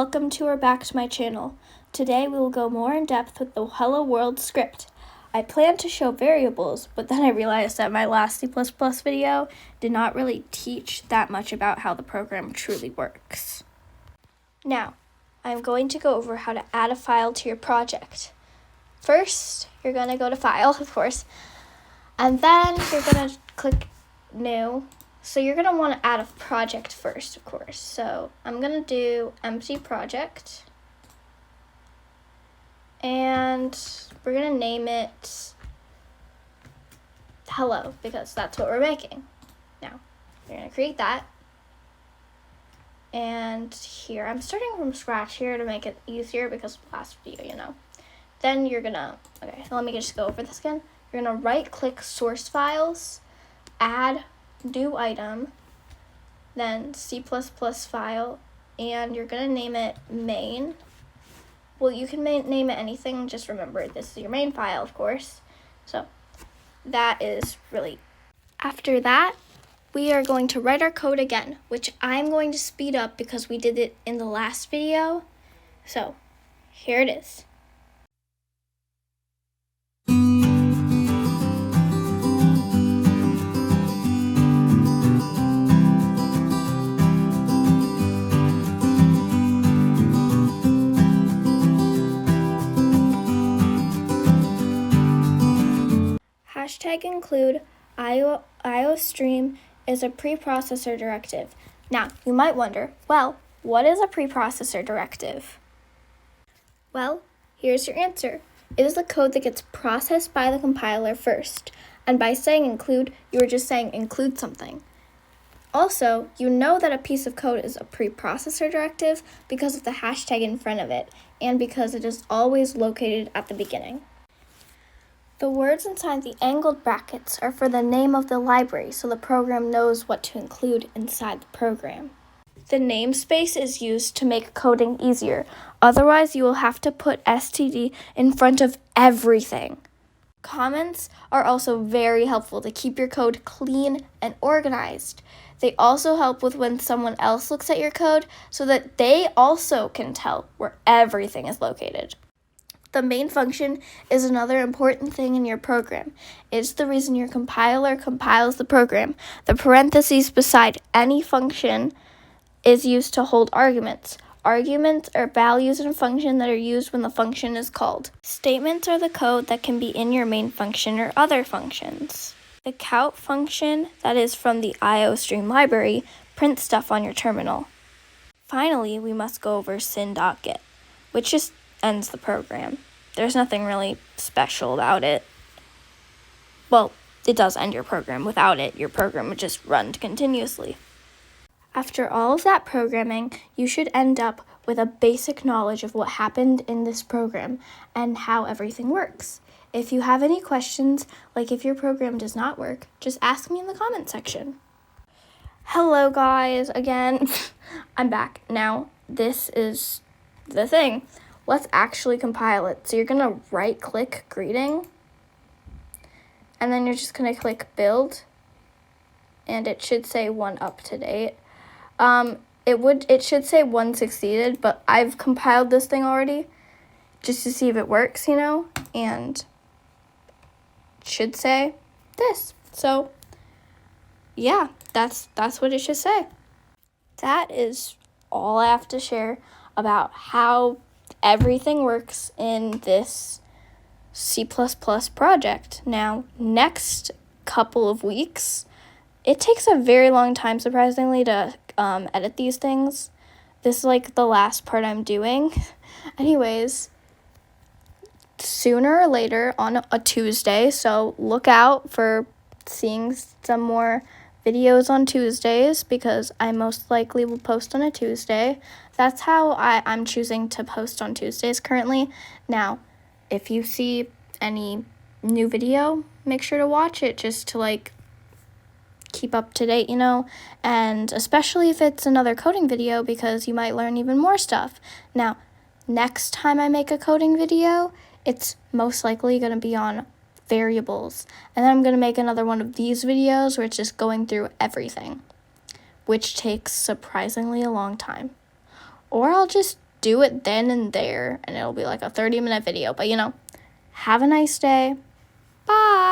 welcome to or back to my channel. Today we will go more in depth with the Hello World script. I planned to show variables, but then I realized that my last C++ video did not really teach that much about how the program truly works. Now, I'm going to go over how to add a file to your project. First, you're going to go to File, of course, and then you're going to click New. So you're going to want to add a project first, of course. So I'm going to do empty project. And we're going to name it Hello, because that's what we're making. Now, you're going to create that. And here, I'm starting from scratch here to make it easier because of the last video, Then you're going to, okay, let me just go over this again. You're going to right-click Source Files, Add New Item, then C++ file, and you're going to name it main. Well, you can name it anything, just remember this is your main file, of course. So that is really. After that, we are going to write our code again, which I'm going to speed up because we did it in the last video. So here it is. Hashtag include IOStream is a preprocessor directive. Now, you might wonder, well, what is a preprocessor directive? Well, here's your answer. It is the code that gets processed by the compiler first. And by saying include, you are just saying include something. Also, you know that a piece of code is a preprocessor directive because of the hashtag in front of it, and because it is always located at the beginning. The words inside the angled brackets are for the name of the library, so the program knows what to include inside the program. The namespace is used to make coding easier. Otherwise, you will have to put std in front of everything. Comments are also very helpful to keep your code clean and organized. They also help with when someone else looks at your code so that they also can tell where everything is located. The main function is another important thing in your program. It's the reason your compiler compiles the program. The parentheses beside any function is used to hold arguments. Arguments are values in a function that are used when the function is called. Statements are the code that can be in your main function or other functions. The count function that is from the IOStream library prints stuff on your terminal. Finally, we must go over syn.get, which just ends the program. There's nothing really special about it. Well, it does end your program. Without it, your program would just run continuously. After all of that programming, you should end up with a basic knowledge of what happened in this program and how everything works. If you have any questions, like if your program does not work, just ask me in the comment section. Hello guys, again, I'm back. Now, this is the thing. Let's actually compile it. So you're going to right-click greeting, and then you're just going to click build, and it should say 1 up to date. It should say 1 succeeded, but I've compiled this thing already just to see if it works, and it should say this. So yeah, that's what it should say. That is all I have to share about how everything works in this C++ project. Now, next couple of weeks, it takes a very long time, surprisingly, to edit these things. This is like the last part I'm doing. Anyways, sooner or later on a Tuesday, so look out for seeing some more videos on Tuesdays because I most likely will post on a Tuesday. That's how I'm choosing to post on Tuesdays currently. Now, if you see any new video, make sure to watch it just to keep up to date, and especially if it's another coding video because you might learn even more stuff. Now, next time I make a coding video, it's most likely going to be on variables. And then I'm going to make another one of these videos where it's just going through everything, which takes surprisingly a long time. Or I'll just do it then and there, and it'll be like a 30-minute video. But have a nice day. Bye.